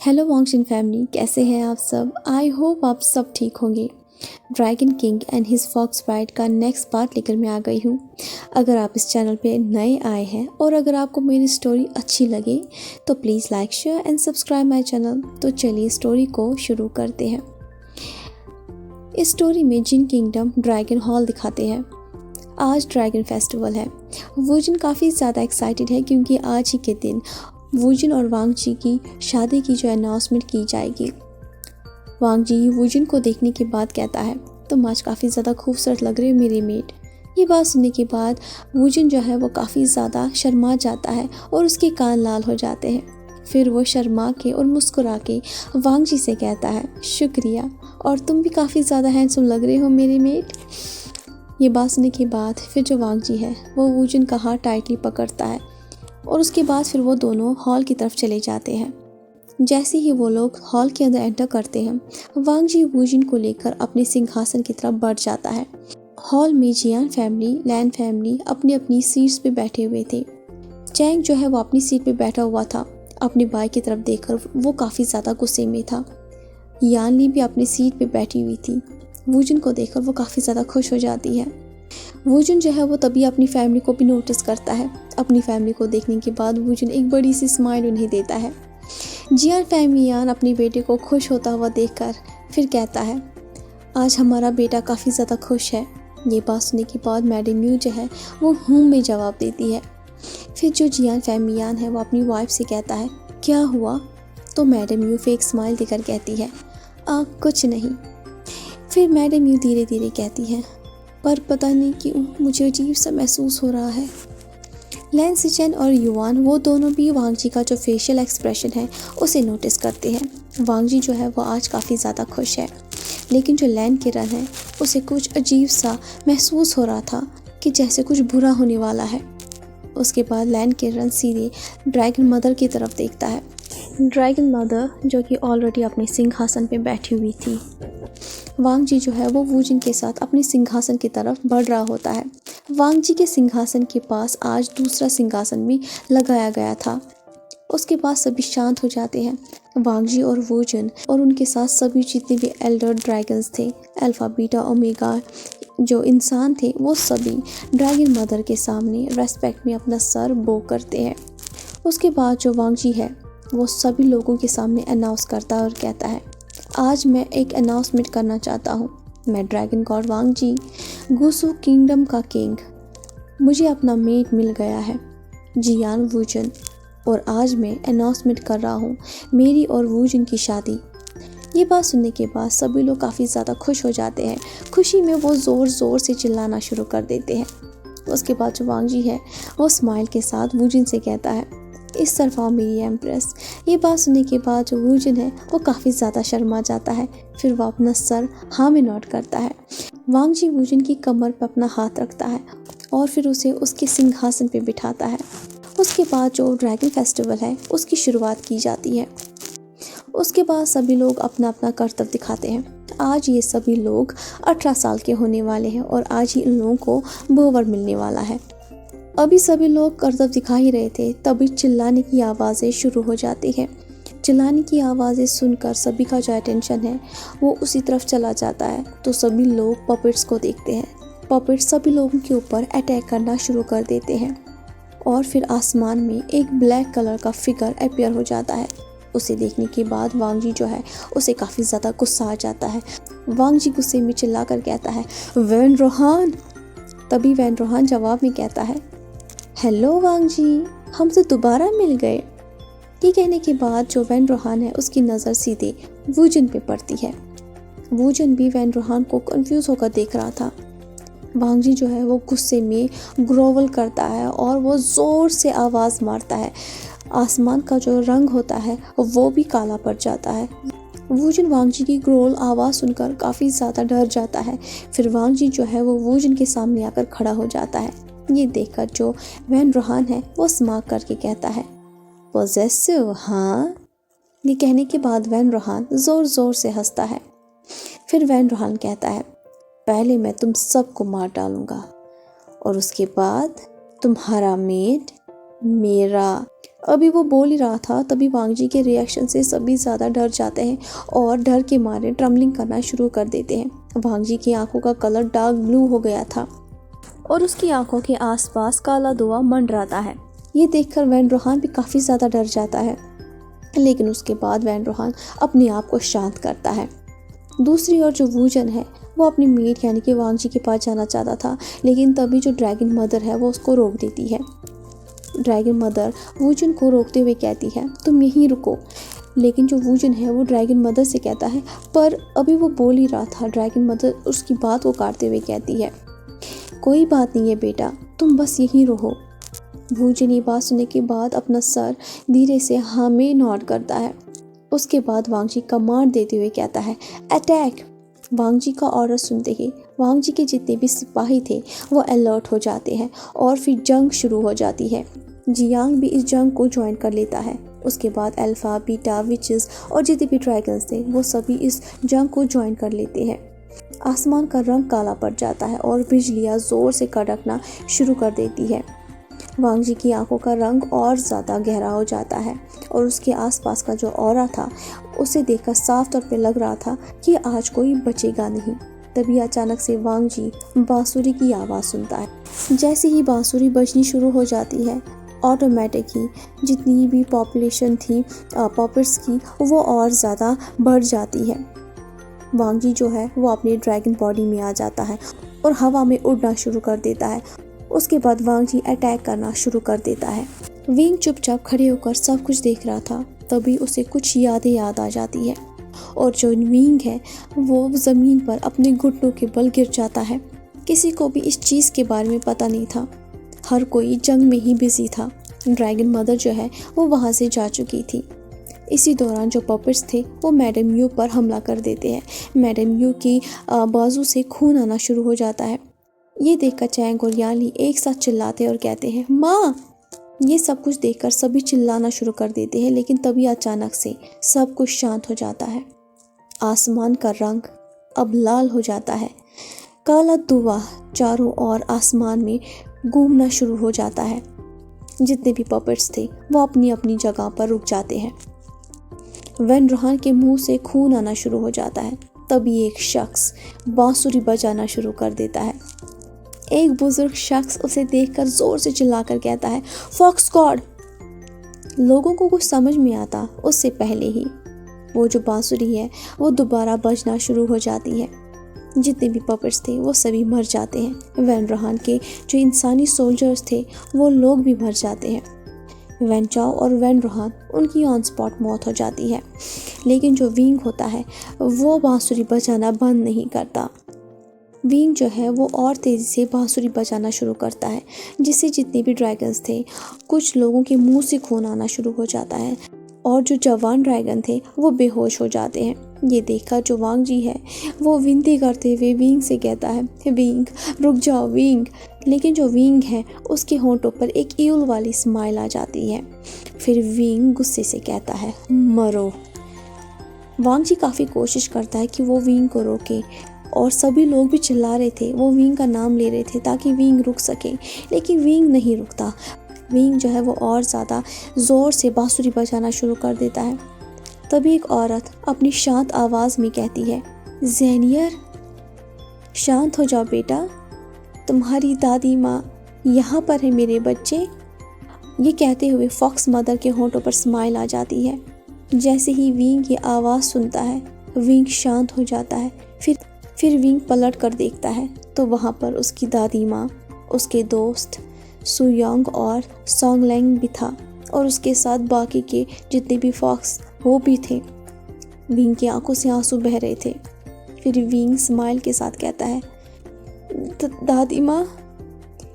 Hello वांगशिन family, कैसे हैं आप सब। आई होप आप सब ठीक होंगे। Dragon King and His Fox Bride का नेक्स्ट पार्ट लेकर मैं आ गई हूँ। अगर आप इस चैनल पे नए आए हैं और अगर आपको मेरी स्टोरी अच्छी लगे तो please like share and subscribe my channel. तो चलिए स्टोरी को शुरू करते हैं। इस स्टोरी में जिन किंगडम ड्रैगन हॉल दिखाते हैं। आज ड्रैगन फेस्टिवल है। वुजिन काफ़ी ज़्यादा एक्साइटेड है क्योंकि आज ही के दिन वुजिन और वांग जी की शादी की जो अनाउंसमेंट की जाएगी। वांग जी वुजिन को देखने के बाद कहता है, तुम आज काफ़ी ज़्यादा खूबसूरत लग रहे हो मेरी मेट। ये बात सुनने के बाद वुजिन जो है वो काफ़ी ज़्यादा शर्मा जाता है और उसके कान लाल हो जाते हैं। फिर वो शर्मा के और मुस्कुरा के वांग जी से कहता है, शुक्रिया, और तुम भी काफ़ी ज़्यादा हैंडसम लग रहे हो मेरी मेट। ये बात सुनने के बाद फिर जो वांग जी है वो वुजिन का हाथ टाइटली पकड़ता है और उसके बाद फिर वो दोनों हॉल की तरफ चले जाते हैं। जैसे ही वो लोग हॉल के अंदर एंटर करते हैं, वांग जी वुजिन को लेकर अपने सिंहासन की तरफ बढ़ जाता है। हॉल में जियान फैमिली, लैन फैमिली अपनी अपनी सीट्स पे बैठे हुए थे। चैंग जो है वो अपनी सीट पे बैठा हुआ था। अपने भाई की तरफ देखकर वो काफ़ी ज़्यादा गुस्से में था। यान ली भी अपनी सीट पे बैठी हुई थी। वुजिन को देखकर वो काफ़ी ज़्यादा खुश हो जाती है। वुजिन जो है वो तभी अपनी फैमिली को भी नोटिस करता है। अपनी फैमिली को देखने के बाद वुजिन एक बड़ी सी स्माइल उन्हें देता है। जियान फैमिली यान अपने बेटे को खुश होता हुआ देखकर फिर कहता है, आज हमारा बेटा काफ़ी ज़्यादा खुश है। ये बात सुनने के बाद मैडम यू जो है वो में जवाब देती है। फिर जो जियान फैमिली यान है वो अपनी वाइफ से कहता है, क्या हुआ। तो मैडम यू फेक स्माइल देकर कहती है, कुछ नहीं। फिर मैडम यू धीरे धीरे कहती है, पर पता नहीं क्यों मुझे अजीब सा महसूस हो रहा है। लैन सिचेन और युआन वो दोनों भी वांग जी का जो फेशियल एक्सप्रेशन है उसे नोटिस करते हैं। वांग जी जो है वो आज काफ़ी ज़्यादा खुश है, लेकिन जो लैन किरण है उसे कुछ अजीब सा महसूस हो रहा था कि जैसे कुछ बुरा होने वाला है। उसके बाद लैन किरण सीधे ड्रैगन मदर की तरफ देखता है। ड्रैगन मदर जो कि ऑलरेडी अपने सिंहासन पे बैठी हुई थी। वांग जी जो है वो वुजिन के साथ अपने सिंहासन की तरफ बढ़ रहा होता है। वांग जी के सिंहासन के पास आज दूसरा सिंहासन भी लगाया गया था। उसके बाद सभी शांत हो जाते हैं। वांग जी और वुजिन और उनके साथ सभी जितने भी एल्डर ड्रैगन्स थे, अल्फा बीटा ओमेगा जो इंसान थे, वो सभी ड्रैगन मदर के सामने रेस्पेक्ट में अपना सर बो करते हैं। उसके बाद जो वांग जी है वो सभी लोगों के सामने अनाउंस करता है और कहता है, आज मैं एक अनाउंसमेंट करना चाहता हूँ। मैं ड्रैगन गॉड वांग जी, गुसू किंगडम का किंग। मुझे अपना मेट मिल गया है, जियान वुजिन, और आज मैं अनाउंसमेंट कर रहा हूँ मेरी और वुजिन की शादी। ये बात सुनने के बाद सभी लोग काफ़ी ज़्यादा खुश हो जाते हैं। खुशी में वो ज़ोर ज़ोर से चिल्लाना शुरू कर देते हैं। उसके बाद जो वांग जी है वो स्माइल के साथ वुजिन से कहता है, इस तरफ आओ मेरी एम्प्रेस। ये बात सुनने के बाद जो वुजिन है वो काफ़ी ज़्यादा शर्मा जाता है। फिर वो अपना सर हाँ में नोट करता है। वांग जी वुजिन की कमर पर अपना हाथ रखता है और फिर उसे उसके सिंहासन पे बिठाता है। उसके बाद जो ड्रैगन फेस्टिवल है उसकी शुरुआत की जाती है। उसके बाद सभी लोग अपना अपना कर्तव्य दिखाते हैं। आज ये सभी लोग 18 साल के होने वाले हैं और आज ही इन लोगों को बोवर मिलने वाला है। अभी सभी लोग कर्तव्य दिखा ही रहे थे, तभी चिल्लाने की आवाज़ें शुरू हो जाती हैं। चिल्लाने की आवाज़ें सुनकर सभी का जो अटेंशन है वो उसी तरफ चला जाता है। तो सभी लोग पपेट्स को देखते हैं। पपेट्स सभी लोगों के ऊपर अटैक करना शुरू कर देते हैं और फिर आसमान में एक ब्लैक कलर का फिगर अपीयर हो जाता है। उसे देखने के बाद वांग जी जो है उसे काफ़ी ज़्यादा गुस्सा आ जाता है। वांग जी गुस्से में चिल्ला कर कहता है, वैन रोहान। तभी वैन रोहान जवाब में कहता है, हेलो वांग जी, हम तो दोबारा मिल गए। ये कहने के बाद जो वैन रोहान है उसकी नज़र सीधे वुजिन पे पड़ती है। वुजिन भी वैन रोहान को कंफ्यूज होकर देख रहा था। वांग जी जो है वो गुस्से में ग्रोवल करता है और वो ज़ोर से आवाज़ मारता है। आसमान का जो रंग होता है वो भी काला पड़ जाता है। वुजिन वांग जी की ग्रोल आवाज़ सुनकर काफ़ी ज़्यादा डर जाता है। फिर वांग जी जो है वो वुजिन के सामने आकर खड़ा हो जाता है। ये देखकर जो वैन रोहान है वो स्मार्क करके कहता है, पॉजेसिव, हाँ। ये कहने के बाद वैन रोहान ज़ोर ज़ोर से हंसता है। फिर वैन रोहान कहता है, पहले मैं तुम सबको मार डालूंगा और उसके बाद तुम्हारा मेट मेरा। अभी वो बोल ही रहा था तभी वांग जी के रिएक्शन से सभी ज़्यादा डर जाते हैं और डर के मारे ट्रम्बलिंग करना शुरू कर देते हैं। वांग जी की आंखों का कलर डार्क ब्लू हो गया था और उसकी आंखों के आसपास काला धुआं मंडराता है। ये देखकर वैन रोहान भी काफ़ी ज़्यादा डर जाता है, लेकिन उसके बाद वैन रोहान अपने आप को शांत करता है। दूसरी ओर जो वूजन है वो अपनी मेट यानी कि वांग जी के पास जाना चाहता था, लेकिन तभी जो ड्रैगन मदर है वो उसको रोक देती है। ड्रैगन मदर वूजन को रोकते हुए कहती है तुम यहीं रुको, लेकिन जो वूजन है वो ड्रैगन मदर से कहता है, पर अभी वो बोल ही रहा था ड्रैगन मदर उसकी बात को काटते हुए कहती है कोई बात नहीं है बेटा, तुम बस यहीं रहो। वूजन ये बात सुनने के बाद अपना सर धीरे से हाँ में नॉड करता है। उसके बाद वांग जी कमांड देते हुए कहता है अटैक। वांग जी का ऑर्डर सुनते ही वांग जी के जितने भी सिपाही थे वो अलर्ट हो जाते हैं और फिर जंग शुरू हो जाती है। जियांग भी इस जंग को ज्वाइन कर लेता है। उसके बाद अल्फा, बीटा, विचेस और जितने भी ड्रैगन्स थे वो सभी इस जंग को ज्वाइन कर लेते हैं। आसमान का रंग काला पड़ जाता है और बिजलियाँ ज़ोर से कड़कना शुरू कर देती है। वांग जी की आंखों का रंग और ज़्यादा गहरा हो जाता है और उसके आसपास का जो ऑरा था उसे देखकर साफ तौर पे लग रहा था कि आज कोई बचेगा नहीं। तभी अचानक से वांग जी बांसुरी की आवाज़ सुनता है। जैसे ही बांसुरी बजनी शुरू हो जाती है ऑटोमेटिक ही जितनी भी पॉपुलेशन थी पॉपेट्स की वो और ज़्यादा बढ़ जाती है। वांग जी जो है वो अपनी ड्रैगन बॉडी में आ जाता है और हवा में उड़ना शुरू कर देता है। उसके बाद वांग जी अटैक करना शुरू कर देता है। विंग चुपचाप खड़े होकर सब कुछ देख रहा था। तभी उसे कुछ यादें याद आ जाती है और जो विंग है वो ज़मीन पर अपने घुटनों के बल गिर जाता है। किसी को भी इस चीज़ के बारे में पता नहीं था, हर कोई जंग में ही बिजी था। ड्रैगन मदर जो है वो वहाँ से जा चुकी थी। इसी दौरान जो पपेट्स थे वो मैडम यू पर हमला कर देते हैं। मैडम यू की बाजू से खून आना शुरू हो जाता है। ये देखकर चैंग और याली एक साथ चिल्लाते और कहते हैं माँ। ये सब कुछ देखकर सभी चिल्लाना शुरू कर देते हैं, लेकिन तभी अचानक से सब कुछ शांत हो जाता है। आसमान का रंग अब लाल हो जाता है। काला धुआं चारों ओर आसमान में घूमना शुरू हो जाता है। जितने भी पपेट्स थे वो अपनी अपनी जगह पर रुक जाते हैं। वैन रोहान के मुंह से खून आना शुरू हो जाता है। तभी एक शख्स बांसुरी बजाना शुरू कर देता है। एक बुजुर्ग शख्स उसे देखकर जोर से चिल्लाकर कहता है फॉक्स गॉड। लोगों को कुछ समझ में आता उससे पहले ही वो जो बांसुरी है वो दोबारा बजना शुरू हो जाती है। जितने भी पपेट्स थे वो सभी मर जाते हैं। वैन रोहान के जो इंसानी सोल्जर्स थे वो लोग भी मर जाते हैं। वैन चाओ और वैन रोहान उनकी ऑन स्पॉट मौत हो जाती है, लेकिन जो विंग होता है वो बांसुरी बजाना बंद नहीं करता। विंग जो है वो और तेज़ी से बांसुरी बजाना शुरू करता है, जिससे जितने भी ड्रैगन्स थे कुछ लोगों के मुंह से खून आना शुरू हो जाता है और जो जवान ड्रैगन थे वो बेहोश हो जाते हैं। ये देखकर जो वांग जी है वो विनती करते हुए विंग से कहता है विंग रुक जाओ विंग। लेकिन जो विंग है उसके होंठों पर एक ईल वाली स्माइल आ जाती है। फिर विंग गुस्से से कहता है मरो। वांग जी काफ़ी कोशिश करता है कि वो विंग को रोके और सभी लोग भी चिल्ला रहे थे, वो विंग का नाम ले रहे थे ताकि विंग रुक सके, लेकिन विंग नहीं रुकता। विंग जो है वो और ज़्यादा ज़ोर से बांसुरी बजाना शुरू कर देता है। तभी एक औरत अपनी शांत आवाज़ में कहती है ज़ेनियर शांत हो जाओ बेटा, तुम्हारी दादी माँ यहाँ पर है मेरे बच्चे। ये कहते हुए फॉक्स मदर के होंठों पर स्माइल आ जाती है। जैसे ही विंग ये आवाज़ सुनता है विंग शांत हो जाता है। फिर विंग पलट कर देखता है तो वहाँ पर उसकी दादी माँ, उसके दोस्त सुयोंग और सोंगलैंग भी था और उसके साथ बाकी के जितने भी फॉक्स वो भी थे। विंग की आंखों से आंसू बह रहे थे। फिर विंग स्माइल के साथ कहता है दादी माँ।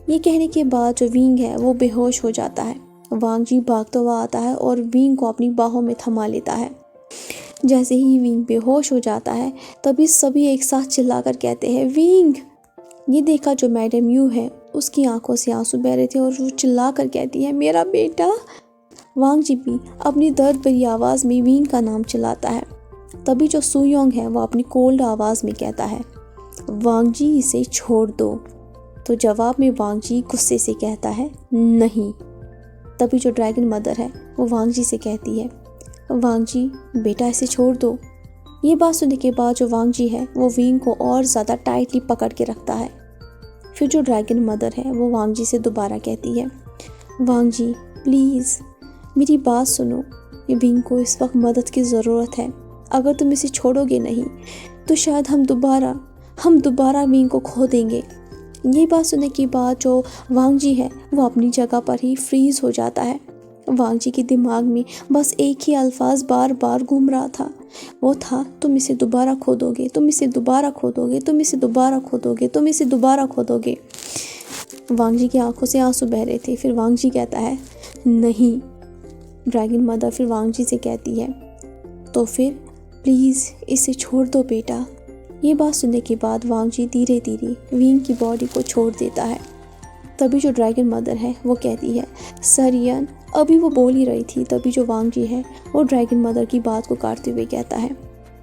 ये कहने के बाद जो विंग है वो बेहोश हो जाता है। वांग जी भागता हुआ आता है और विंग को अपनी बाहों में थमा लेता है। जैसे ही विंग बेहोश हो जाता है तभी सभी एक साथ चिल्लाकर कहते हैं विंग। ये देखा जो मैडम यू है उसकी आंखों से आंसू बह रहे थे और वो चिल्लाकर कहती है मेरा बेटा। वांग जी भी अपनी दर्द भरी आवाज़ में विंग का नाम चिल्लाता है। तभी जो सुयोंग है वो अपनी कोल्ड आवाज़ में कहता है वांग जी इसे छोड़ दो। तो जवाब में वांग जी गुस्से से कहता है नहीं। तभी जो ड्रैगन मदर है वो वांग जी से कहती है, वांग जी बेटा इसे छोड़ दो। ये बात सुनने के बाद जो वांग जी है वो विंग को और ज़्यादा टाइटली पकड़ के रखता है। फिर जो ड्रैगन मदर है वो वांग जी से दोबारा कहती है, वांग जी प्लीज़ मेरी बात सुनो, ये विंग को इस वक्त मदद की ज़रूरत है। अगर तुम इसे छोड़ोगे नहीं तो शायद हम दोबारा विंग को खो देंगे। ये बात सुनने के बाद जो वांग जी है वो अपनी जगह पर ही फ्रीज़ हो जाता है। वांग जी के दिमाग में बस एक ही अल्फाज बार बार घूम रहा था, वो था तुम इसे दोबारा खो दोगे, तुम इसे दोबारा खो दोगे, तुम इसे दोबारा खो दोगे, तुम इसे दोबारा खो दोगे। वांग जी की आंखों से आंसू बह रहे थे। फिर वांग जी कहता है नहीं। ड्रैगन मदर फिर वांग जी से कहती है, तो फिर प्लीज़ इसे छोड़ दो बेटा। ये बात सुनने के बाद वांग जी धीरे धीरे विंग की बॉडी को छोड़ देता है। तभी जो ड्रैगन मदर है वो कहती है, सरियन। अभी वो बोल ही रही थी, तभी जो वांग जी है वो ड्रैगन मदर की बात को काटते हुए कहता है।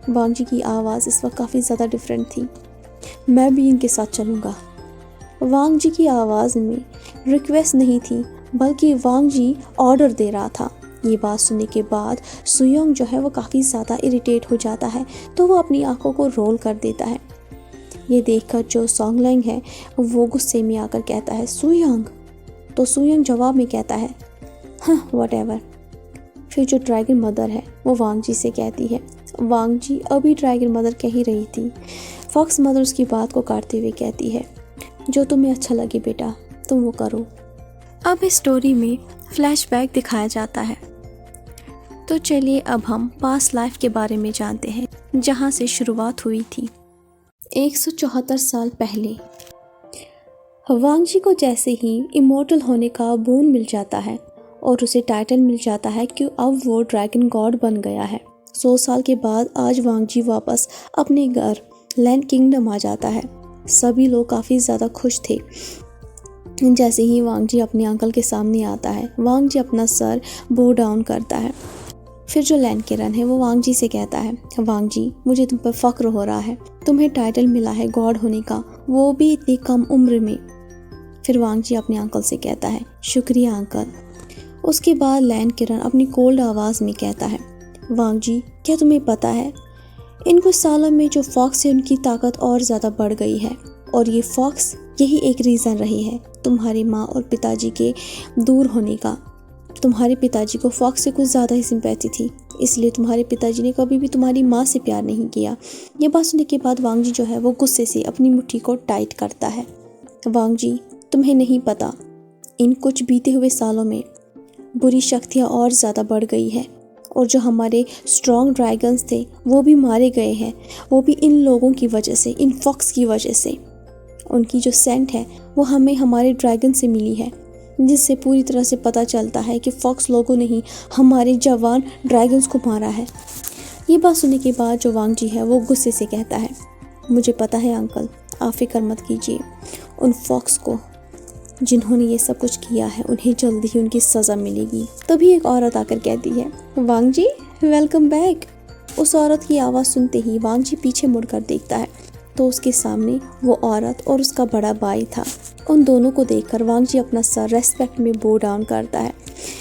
वांग जी की आवाज़ इस वक्त काफ़ी ज़्यादा डिफरेंट थी। मैं भी इनके साथ चलूँगा। वांग जी की आवाज़ में रिक्वेस्ट नहीं थी, बल्कि वांग जी ऑर्डर दे रहा था। ये बात सुनने के बाद सुयोंग जो है वो काफ़ी ज़्यादा इरिटेट हो जाता है, तो वो अपनी आंखों को रोल कर देता है। ये देखकर जो सोंगलैंग है वो गुस्से में आकर कहता है, सुयोंग। तो सुयोंग जवाब में कहता है, हाँ व्हाटएवर। फिर जो ड्रैगन मदर है वो वांग जी से कहती है, वांग जी अभी ड्रैगन मदर कह ही रही थी। फॉक्स मदर उसकी बात को काटते हुए कहती है, जो तुम्हें अच्छा लगे बेटा तुम वो करो। अब इस स्टोरी में फ्लैशबैक दिखाया जाता है। तो चलिए अब हम पास्ट लाइफ के बारे में जानते हैं, जहाँ से शुरुआत हुई थी। 174 साल पहले वांग जी को जैसे ही इमोर्टल होने का बोन मिल जाता है और उसे टाइटल मिल जाता है कि अब वो ड्रैगन गॉड बन गया है। 100 साल के बाद आज वांग जी वापस अपने घर लैंड किंगडम आ जाता है। सभी लोग काफ़ी ज़्यादा खुश थे। जैसे ही वांग जी अपने अंकल के सामने आता है, वांग जी अपना सर बो डाउन करता है। फिर जो लैंड किरन है वो वांग जी से कहता है, वांग जी मुझे तुम पर फ़ख्र हो रहा है, तुम्हें टाइटल मिला है गॉड होने का, वो भी इतनी कम उम्र में। फिर वांग जी अपने अंकल से कहता है, शुक्रिया अंकल। उसके बाद लैंड किरन अपनी कोल्ड आवाज़ में कहता है, वांग जी क्या तुम्हें पता है इन कुछ सालों में जो फॉक्स है उनकी ताकत और ज़्यादा बढ़ गई है, और ये फॉक्स यही एक रीज़न रही है तुम्हारी माँ और पिताजी के दूर होने का। तुम्हारे पिताजी को फॉक्स से कुछ ज़्यादा ही सिंपैथी थी, इसलिए तुम्हारे पिताजी ने कभी भी तुम्हारी माँ से प्यार नहीं किया। ये बात सुनने के बाद वांग जी जो है वो गुस्से से अपनी मुट्ठी को टाइट करता है। वांग जी तुम्हें नहीं पता, इन कुछ बीते हुए सालों में बुरी शक्तियाँ और ज़्यादा बढ़ गई है, और जो हमारे स्ट्रॉन्ग ड्रैगन्स थे वो भी मारे गए हैं, वो भी इन लोगों की वजह से, इन फॉक्स की वजह से। उनकी जो सेंट है वो हमें हमारे ड्रैगन से मिली है, जिससे पूरी तरह से पता चलता है कि फॉक्स लोगों ने ही हमारे जवान ड्रैगन्स को मारा है। ये बात सुनने के बाद जो वांग जी है वो गुस्से से कहता है, मुझे पता है अंकल, आप फिक्र मत कीजिए। उन फॉक्स को जिन्होंने ये सब कुछ किया है उन्हें जल्दी ही उनकी सज़ा मिलेगी। तभी एक औरत आकर कहती है, वांग जी वेलकम बैक। उस औरत की आवाज़ सुनते ही वांग जी पीछे मुड़कर देखता है, तो उसके सामने वो औरत और उसका बड़ा भाई था। उन दोनों को देखकर वांग जी अपना सर रेस्पेक्ट में बो डाउन करता है।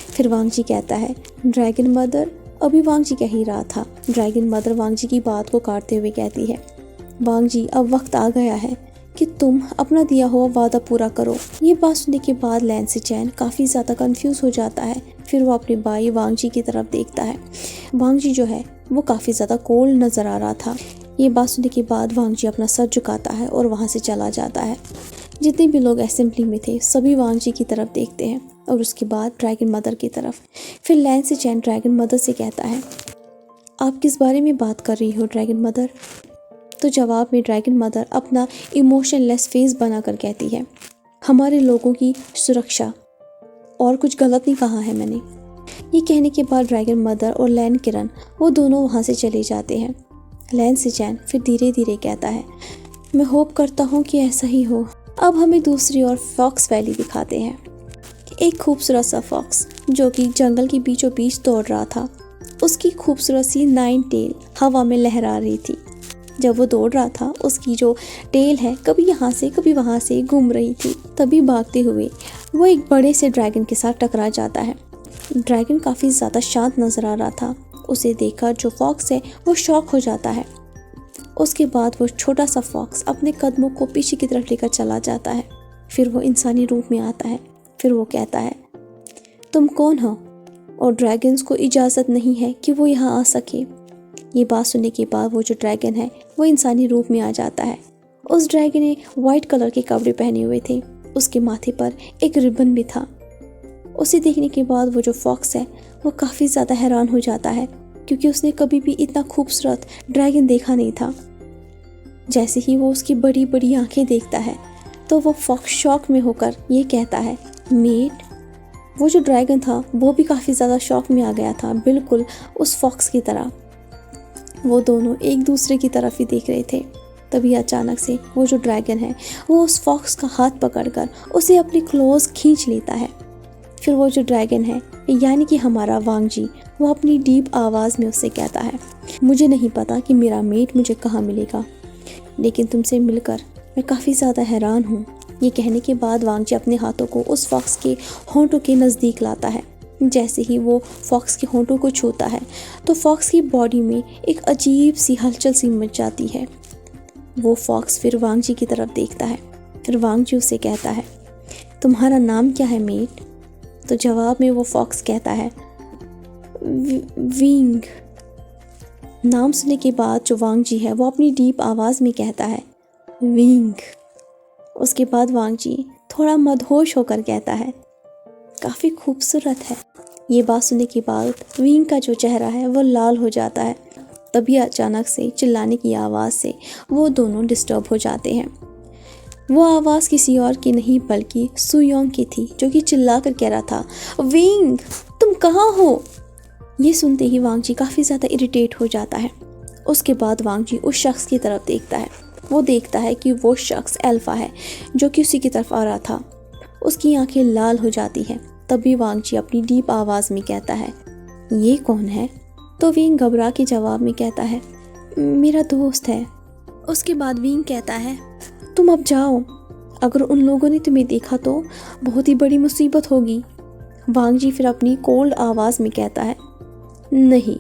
फिर वांग जी कहता है, ड्रैगन मदर। अभी वांग जी कह ही रहा था। ड्रैगन मदर वांग जी की बात को काटते हुए कहती है, वांग जी अब वक्त आ गया है कि तुम अपना दिया हुआ वादा पूरा करो। ये बात सुनने के बाद लैन से चैन काफ़ी ज़्यादा कंफ्यूज हो जाता है। फिर वो अपने भाई वांग जी की तरफ देखता है। वांग जी जो है वो काफ़ी ज़्यादा कोल्ड नज़र आ रहा था। ये बात सुनने के बाद वांग जी अपना सर झुकाता है और वहाँ से चला जाता है। जितने भी लोग असेंबली में थे सभी वांग जी की तरफ देखते हैं और उसके बाद ड्रैगन मदर की तरफ। फिर लैन से चैन ड्रैगन मदर से कहता है, आप किस बारे में बात कर रही हो ड्रैगन मदर? तो जवाब में ड्रैगन मदर अपना इमोशनलेस फेस बनाकर कहती है, हमारे लोगों की सुरक्षा, और कुछ गलत नहीं कहा है मैंने। ये कहने के बाद ड्रैगन मदर और लैन किरन वो दोनों वहाँ से चले जाते हैं। लैन से चैन फिर धीरे धीरे कहता है, मैं होप करता हूँ कि ऐसा ही हो। अब हमें दूसरी ओर फॉक्स वैली दिखाते हैं। एक खूबसूरत सा फॉक्स जो कि जंगल के बीचों बीच दौड़ रहा था। उसकी खूबसूरत सी 9 टेल हवा में लहरा रही थी। जब वो दौड़ रहा था उसकी जो टेल है कभी यहाँ से कभी वहाँ से घूम रही थी। तभी भागते हुए वो एक बड़े से ड्रैगन के साथ टकरा जाता है। ड्रैगन काफ़ी ज़्यादा शांत नज़र आ रहा था। उसे देखकर जो फॉक्स है वो शॉक हो जाता है। उसके बाद वो छोटा सा फॉक्स अपने कदमों को पीछे की तरफ लेकर चला जाता है। फिर वो इंसानी रूप में आता है। फिर वो कहता है, तुम कौन हो और ड्रैगन्स को इजाज़त नहीं है कि वो यहाँ आ सके। ये बात सुनने के बाद वो जो ड्रैगन है वो इंसानी रूप में आ जाता है। उस ड्रैगन ने वाइट कलर के कपड़े पहने हुए थे। उसके माथे पर एक रिबन भी था। उसे देखने के बाद वो जो फॉक्स है वो काफ़ी ज़्यादा हैरान हो जाता है, क्योंकि उसने कभी भी इतना खूबसूरत ड्रैगन देखा नहीं था। जैसे ही वो उसकी बड़ी बड़ी आंखें देखता है तो वो फॉक्स शॉक में होकर ये कहता है, मेट। वो जो ड्रैगन था वो भी काफ़ी ज़्यादा शॉक में आ गया था, बिल्कुल उस फॉक्स की तरह। वो दोनों एक दूसरे की तरफ ही देख रहे थे। तभी अचानक से वो जो ड्रैगन है वो उस फॉक्स का हाथ पकड़कर उसे अपने क्लोज खींच लेता है। फिर वो जो ड्रैगन है यानी कि हमारा वांगजी, वो अपनी डीप आवाज़ में उससे कहता है, मुझे नहीं पता कि मेरा मेट मुझे कहाँ मिलेगा, लेकिन तुमसे मिलकर मैं काफ़ी ज़्यादा हैरान हूँ। ये कहने के बाद वांगजी अपने हाथों को उस फॉक्स के होंठों के नज़दीक लाता है। जैसे ही वो फॉक्स के होंठों को छूता है तो फॉक्स की बॉडी में एक अजीब सी हलचल सी मच जाती है। वो फॉक्स फिर वांगजी की तरफ देखता है। फिर वांगजी उससे कहता है, तुम्हारा नाम क्या है मेट? तो जवाब में वो फॉक्स कहता है, विंग। नाम सुनने के बाद जो वांगजी है वो अपनी डीप आवाज़ में कहता है, विंग। उसके बाद वांगजी थोड़ा मदहोश होकर कहता है, काफ़ी खूबसूरत है। ये बात सुनने के बाद विंग का जो चेहरा है वो लाल हो जाता है। तभी अचानक से चिल्लाने की आवाज़ से वो दोनों डिस्टर्ब हो जाते हैं। वो आवाज़ किसी और की नहीं बल्कि सुयोंग की थी, जो कि चिल्ला कर कह रहा था, विंग तुम कहाँ हो? ये सुनते ही वांगजी काफ़ी ज़्यादा इरिटेट हो जाता है। उसके बाद वांगजी उस शख्स की तरफ देखता है। वो देखता है कि वो शख्स अल्फा है जो कि उसी की तरफ आ रहा था। उसकी आंखें लाल हो जाती हैं। तभी वांगजी अपनी डीप आवाज़ में कहता है, ये कौन है? तो विंग घबरा के जवाब में कहता है, मेरा दोस्त है। उसके बाद विंग कहता है, तुम अब जाओ, अगर उन लोगों ने तुम्हें देखा तो बहुत ही बड़ी मुसीबत होगी। वांगजी फिर अपनी कोल्ड आवाज़ में कहता है, नहीं,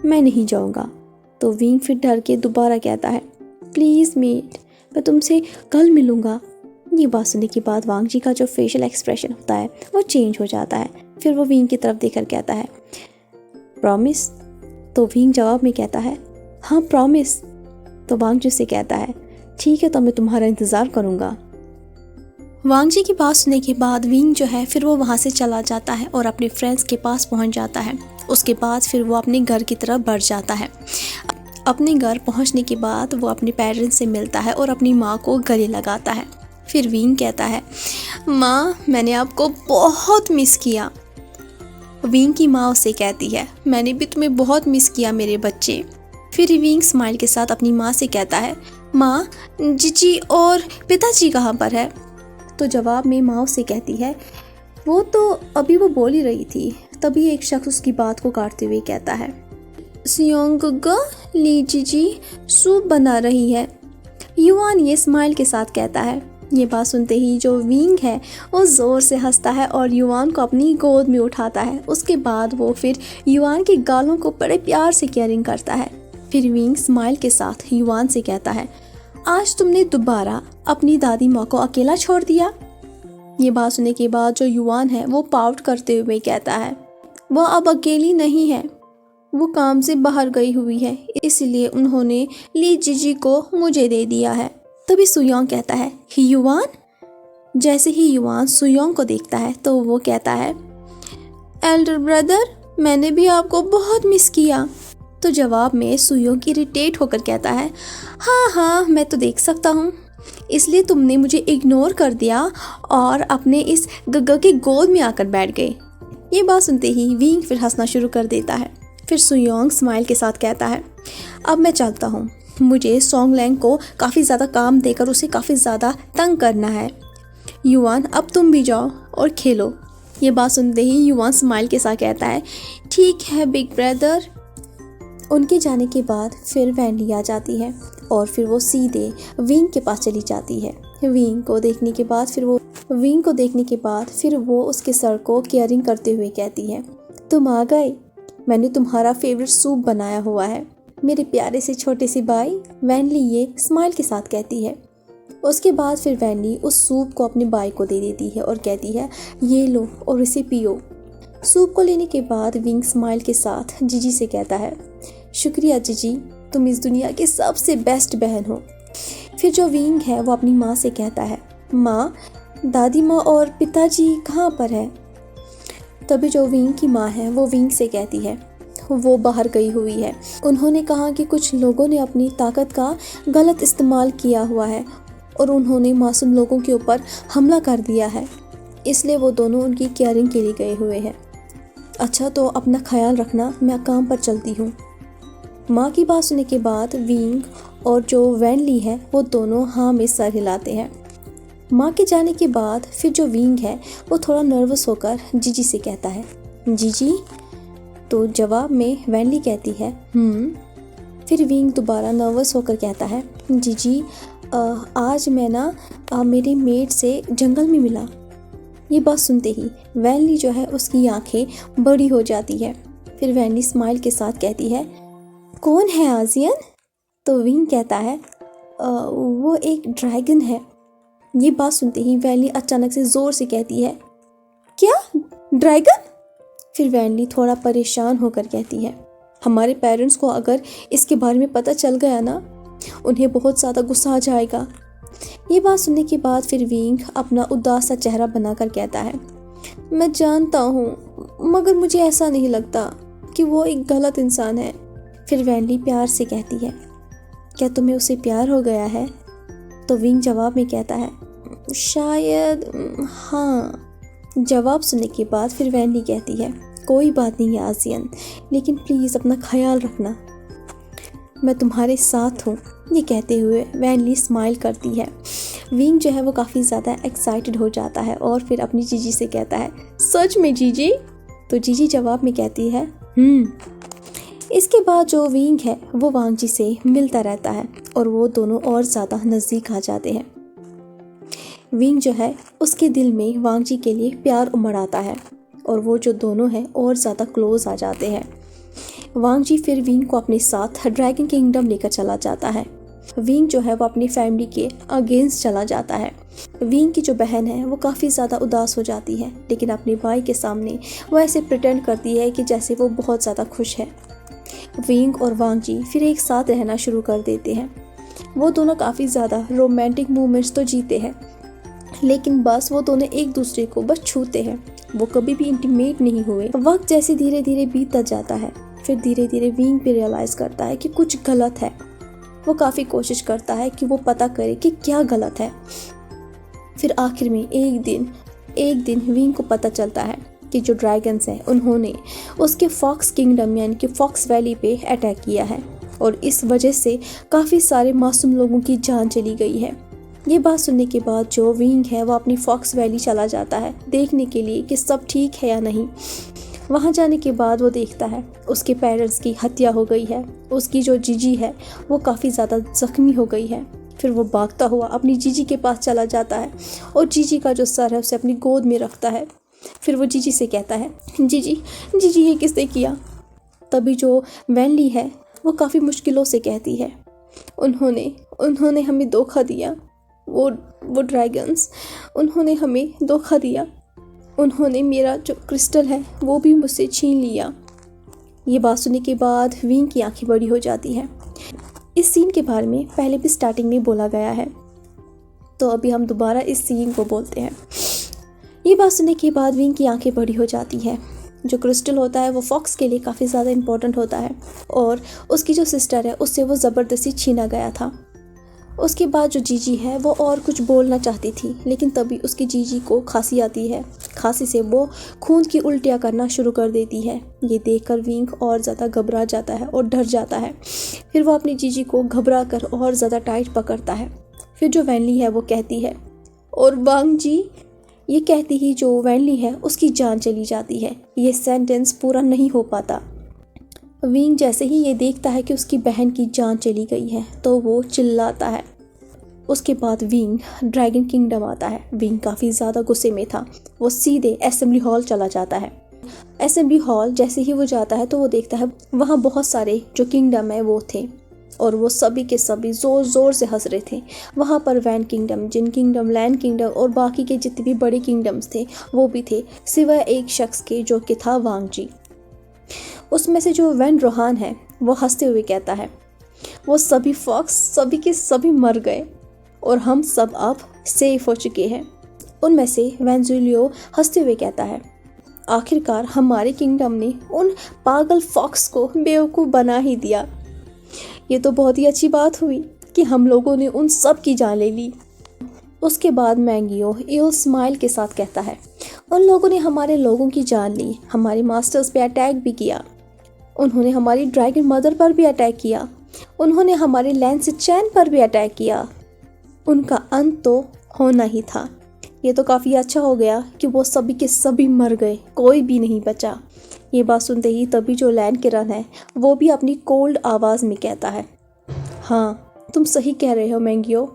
मैं नहीं जाऊँगा। तो विंग फिर डर के दोबारा कहता है, प्लीज़ मेट, मैं तुमसे कल मिलूँगा। ये बात सुनने के बाद वांगजी का जो फेशियल एक्सप्रेशन होता है वो चेंज हो जाता है। फिर वो विंग की तरफ देखकर कहता है, प्रॉमिस? तो विंग जवाब में कहता है, हाँ प्रॉमिस। तो वांगजी से कहता है, ठीक है, तो मैं तुम्हारा इंतज़ार करूँगा। वांगजी की बात सुनने के बाद विंग जो है फिर वो वहाँ से चला जाता है और अपने फ्रेंड्स के पास पहुँच जाता है। उसके बाद फिर वो अपने घर की तरफ बढ़ जाता है। अपने घर पहुँचने के बाद वो अपने पेरेंट्स से मिलता है और अपनी माँ को गले लगाता है। फिर विंग कहता है, माँ मैंने आपको बहुत मिस किया। विंग की माँ उससे कहती है, मैंने भी तुम्हें बहुत मिस किया मेरे बच्चे। फिर विंग स्माइल के साथ अपनी माँ से कहता है, माँ जीजी और पिताजी कहाँ पर है? तो जवाब में माँ उससे कहती है, वो तो अभी वो बोल ही रही थी। तभी एक शख्स उसकी बात को काटते हुए कहता है, सियोंग गुग्गा, ली जीजी सूप बना रही है। युआन ये स्माइल के साथ कहता है। ये बात सुनते ही जो विंग है वो ज़ोर से हंसता है और युआन को अपनी गोद में उठाता है। उसके बाद वो फिर युआन के गालों को बड़े प्यार से केयरिंग करता है। फिर विंग स्माइल के साथ युआन से कहता है, आज तुमने दोबारा अपनी दादी माँ को अकेला छोड़ दिया। ये बात सुनने के बाद जो युआन है वो पाउट करते हुए कहता है, वो अब अकेली नहीं है, वो काम से बाहर गई हुई है, इसलिए उन्होंने ली जीजी को मुझे दे दिया है। तभी सुयोंग कहता है, युआन? जैसे ही युआन सुयोंग को देखता है तो वो कहता है, एल्डर ब्रदर, मैंने भी आपको बहुत मिस किया। तो जवाब में सुयोंग इरिटेट होकर कहता है, हाँ हाँ मैं तो देख सकता हूँ, इसलिए तुमने मुझे इग्नोर कर दिया और अपने इस गग्गा की गोद में आकर बैठ गए। ये बात सुनते ही विंग फिर हंसना शुरू कर देता है। फिर सुयोंग स्माइल के साथ कहता है, अब मैं चलता हूँ, मुझे सोंगलैंग को काफ़ी ज़्यादा काम देकर उसे काफ़ी ज़्यादा तंग करना है। युआन अब तुम भी जाओ और खेलो। ये बात सुनते ही युआन स्माइल के साथ कहता है, ठीक है बिग ब्रदर। उनके जाने के बाद फिर वैंडी आ जाती है और फिर वो सीधे विंग के पास चली जाती है। विंग को देखने के बाद फिर वो उसके सर को केयरिंग करते हुए कहती है, तुम आ गए। मैंने तुम्हारा फेवरेट सूप बनाया हुआ है, मेरे प्यारे से छोटे से भाई, वैनली ये स्माइल के साथ कहती है। उसके बाद फिर वैनली उस सूप को अपने भाई को दे देती है और कहती है, ये लो और इसे पियो। सूप को लेने के बाद विंग स्माइल के साथ जीजी से कहता है, शुक्रिया जीजी, तुम इस दुनिया की सबसे बेस्ट बहन हो। फिर जो विंग है वो अपनी माँ से कहता है, माँ, दादी माँ और पिताजी कहाँ पर है। तभी जो विंग की माँ है वो विंग से कहती है, वो बाहर गई हुई है। उन्होंने कहा कि कुछ लोगों ने अपनी ताकत का गलत इस्तेमाल किया हुआ है और उन्होंने मासूम लोगों के ऊपर हमला कर दिया है, इसलिए वो दोनों उनकी केयरिंग के लिए गए हुए हैं। अच्छा, तो अपना ख्याल रखना, मैं काम पर चलती हूँ। माँ की बात सुनने के बाद विंग और जो वैनली है वो दोनों हाँ में सर हिलाते हैं। माँ के जाने के बाद फिर जो विंग है वो थोड़ा नर्वस होकर जीजी से कहता है, जीजी। तो जवाब में वैनली कहती है, फिर विंग दोबारा नर्वस होकर कहता है, जीजी, आज मैं ना मेरे मेट से जंगल में मिला। ये बात सुनते ही वैनली जो है उसकी आंखें बड़ी हो जाती है। फिर वैनली स्माइल के साथ कहती है, कौन है आजियन। तो विंग कहता है, वो एक ड्रैगन है। ये बात सुनते ही वैनली अचानक से ज़ोर से कहती है, क्या ड्रैगन। फिर वैनली थोड़ा परेशान होकर कहती है, हमारे पेरेंट्स को अगर इसके बारे में पता चल गया ना, उन्हें बहुत ज़्यादा गुस्सा आ जाएगा। ये बात सुनने के बाद फिर विंग अपना उदास सा चेहरा बनाकर कहता है, मैं जानता हूँ, मगर मुझे ऐसा नहीं लगता कि वो एक गलत इंसान है। फिर वैनली प्यार से कहती है, क्या तुम्हें उससे प्यार हो गया है। तो विंग जवाब में कहता है, शायद हाँ। जवाब सुनने के बाद फिर वैनली कहती है, कोई बात नहीं आजियन, लेकिन प्लीज़ अपना ख्याल रखना, मैं तुम्हारे साथ हूँ। ये कहते हुए वैनली स्माइल करती है। विंग जो है वो काफ़ी ज़्यादा एक्साइटेड हो जाता है और फिर अपनी जीजी से कहता है, सच में जीजी। तो जीजी जवाब में कहती है, इसके बाद जो विंग है वो वांगजी से मिलता रहता है और वो दोनों और ज़्यादा नज़दीक आ जाते हैं। विंग जो है उसके दिल में वांगजी के लिए प्यार उमड़ आता है और वो जो दोनों हैं और ज़्यादा क्लोज आ जाते हैं। वांगजी फिर विंग को अपने साथ ड्रैगन किंगडम लेकर चला जाता है। विंग जो है वो अपनी फैमिली के अगेंस्ट चला जाता है। विंग की जो बहन है वो काफ़ी ज़्यादा उदास हो जाती है, लेकिन अपने भाई के सामने वो ऐसे प्रिटेंड करती है कि जैसे वो बहुत ज़्यादा खुश है। विंग और वांगजी फिर एक साथ रहना शुरू कर देते हैं। वो दोनों काफ़ी ज़्यादा रोमांटिक मोमेंट्स तो जीते हैं, लेकिन बस वो दोनों एक दूसरे को बस छूते हैं, वो कभी भी इंटीमेट नहीं हुए। वक्त जैसे धीरे धीरे बीतता जाता है, फिर धीरे धीरे विंग भी रियलाइज़ करता है कि कुछ गलत है। वो काफ़ी कोशिश करता है कि वो पता करे कि क्या गलत है। फिर आखिर में एक दिन विंग को पता चलता है कि जो ड्रैगन्स हैं उन्होंने उसके फॉक्स किंगडम यानी कि फॉक्स वैली पे अटैक किया है और इस वजह से काफ़ी सारे मासूम लोगों की जान चली गई है। ये बात सुनने के बाद जो विंग है वो अपनी फॉक्स वैली चला जाता है देखने के लिए कि सब ठीक है या नहीं। वहाँ जाने के बाद वो देखता है उसके पेरेंट्स की हत्या हो गई है, उसकी जो जीजी है वो काफ़ी ज़्यादा ज़ख्मी हो गई है। फिर वो भागता हुआ अपनी जीजी के पास चला जाता है और जीजी का जो सर है उसे अपनी गोद में रखता है। फिर वो जीजी से कहता है, जीजी ये किसने किया। तभी जो वैनली है वो काफ़ी मुश्किलों से कहती है, उन्होंने हमें धोखा दिया, वो ड्रैगन्स, उन्होंने हमें धोखा दिया, उन्होंने मेरा जो क्रिस्टल है वो भी मुझसे छीन लिया। ये बात सुनने के बाद विंग की आंखें बड़ी हो जाती हैं। इस सीन के बारे में पहले भी स्टार्टिंग में बोला गया है, तो अभी हम दोबारा इस सीन को बोलते हैं। ये बात सुनने के बाद विंग की आंखें बड़ी हो जाती है। जो क्रिस्टल होता है वो फॉक्स के लिए काफ़ी ज़्यादा इम्पोर्टेंट होता है और उसकी जो सिस्टर है उससे वो ज़बरदस्ती छीना गया था। उसके बाद जो जीजी है वो और कुछ बोलना चाहती थी, लेकिन तभी उसकी जीजी को खांसी आती है। खांसी से वो खून की उल्टियाँ करना शुरू कर देती है। ये देखकर विंग और ज़्यादा घबरा जाता है और डर जाता है। फिर वो अपनी जीजी को घबरा कर और ज़्यादा टाइट पकड़ता है। फिर जो वैनली है वो कहती है, और वांग जी, ये कहती ही जो वैनली है उसकी जान चली जाती है। ये सेंटेंस पूरा नहीं हो पाता। विंग जैसे ही ये देखता है कि उसकी बहन की जान चली गई है तो वो चिल्लाता है। उसके बाद विंग ड्रैगन किंगडम आता है। विंग काफ़ी ज़्यादा गुस्से में था। वो सीधे असेंबली हॉल चला जाता है ऐसे भी हॉल जैसे ही वो जाता है तो वो देखता है वहाँ बहुत सारे जो किंगडम है वो थे और वो सभी के सभी ज़ोर ज़ोर से हंस रहे थे। वहाँ पर वैन किंगडम, जिन किंगडम, लैंड किंगडम और बाकी के जितने भी बड़े किंगडम्स थे वो भी थे, सिवाय एक शख्स के जो कि था वांग जी। उसमें से जो वैन रोहान है वो हंसते हुए कहता है वो सभी फॉक्स सभी के सभी मर गए और हम सब अब सेफ हो चुके हैं। उनमें से वैन ज़ूलियो हंसते हुए कहता है आखिरकार हमारे किंगडम ने उन पागल फॉक्स को बेवकूफ़ बना ही दिया। ये तो बहुत ही अच्छी बात हुई कि हम लोगों ने उन सब की जान ले ली। उसके बाद मैंगियो इल स्माइल के साथ कहता है उन लोगों ने हमारे लोगों की जान ली, हमारे मास्टर्स पे अटैक भी किया, उन्होंने हमारी ड्रैगन मदर पर भी अटैक किया, उन्होंने हमारे लैंस चैन पर भी अटैक किया। उनका अंत तो होना ही था। ये तो काफ़ी अच्छा हो गया कि वो सभी के सभी मर गए, कोई भी नहीं बचा। ये बात सुनते ही तभी जो लैंड किरण है वो भी अपनी कोल्ड आवाज़ में कहता है हाँ तुम सही कह रहे हो मैंगियो।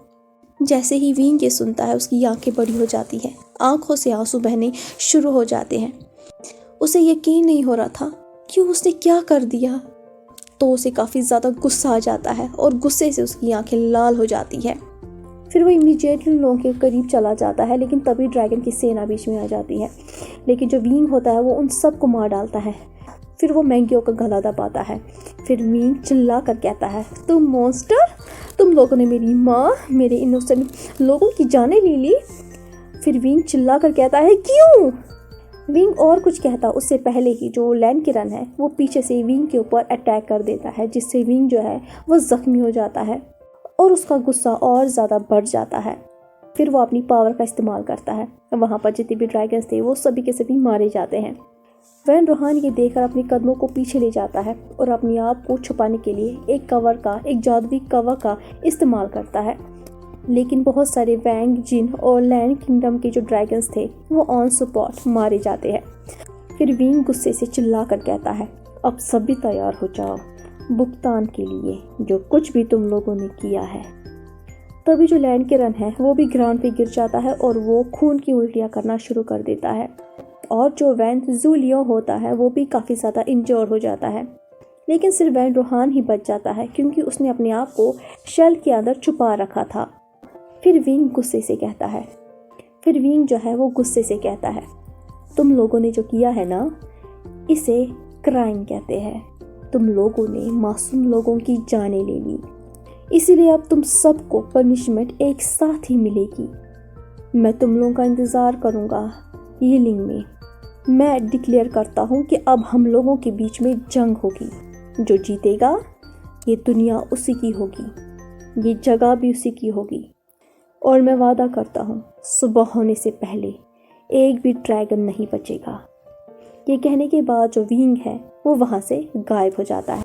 जैसे ही वींग ये सुनता है उसकी आंखें बड़ी हो जाती हैं, आंखों से आंसू बहने शुरू हो जाते हैं। उसे यकीन नहीं हो रहा था कि उसने क्या कर दिया। तो उसे काफ़ी ज़्यादा गुस्सा आ जाता है और गुस्से से उसकी आंखें लाल हो जाती है। फिर वो इमीडिएटली लोगों के करीब चला जाता है, लेकिन तभी ड्रैगन की सेना बीच में आ जाती है। लेकिन जो वींग होता है वो उन सब को मार डालता है। फिर वो मैंगियो का गला दबाता है। फिर वींग चिल्ला कर कहता है तुम मॉन्स्टर, तुम लोगों ने मेरी माँ, मेरे इनोसेंट लोगों की जानें ले ली। फिर वींग चिल्ला कर कहता है क्यों। विंग और कुछ कहता उससे पहले ही जो लैंड किरण है वो पीछे से विंग के ऊपर अटैक कर देता है, जिससे विंग जो है वो ज़ख्मी हो जाता है और उसका गुस्सा और ज़्यादा बढ़ जाता है। फिर वो अपनी पावर का इस्तेमाल करता है। वहाँ पर जितने भी ड्रैगन्स थे वो सभी के सभी मारे जाते हैं। वैन रोहान ये देखकर अपने कदमों को पीछे ले जाता है और अपने आप को छुपाने के लिए एक जादुई कवर का इस्तेमाल करता है। लेकिन बहुत सारे वैंग, जिन और लैंड किंगडम के जो ड्रैगन्स थे वो ऑन स्पॉट मारे जाते हैं। फिर विंग गुस्से से चिल्ला कर कहता है अब सभी तैयार हो जाओ भुगतान के लिए जो कुछ भी तुम लोगों ने किया है। तभी जो लैंड किरण है वो भी ग्राउंड पे गिर जाता है और वो खून की उल्टियाँ करना शुरू कर देता है। और जो वैन ज़ूलियो होता है वो भी काफ़ी ज़्यादा इंजर्ड हो जाता है। लेकिन सिर्फ वैन रोहान ही बच जाता है क्योंकि उसने अपने आप को शेल के अंदर छुपा रखा था। फिर विंग गुस्से से कहता है तुम लोगों ने जो किया है ना, इसे क्राइम कहते हैं। तुम लोगों ने मासूम लोगों की जानें ले ली, इसीलिए अब तुम सबको पनिशमेंट एक साथ ही मिलेगी। मैं तुम लोगों का इंतज़ार करूँगा यीलिंग में। मैं डिक्लेयर करता हूँ कि अब हम लोगों के बीच में जंग होगी। जो जीतेगा ये दुनिया उसी की होगी, ये जगह भी उसी की होगी। और मैं वादा करता हूँ सुबह होने से पहले एक भी ड्रैगन नहीं बचेगा। ये कहने के बाद जो विंग है वो वहाँ से गायब हो जाता है।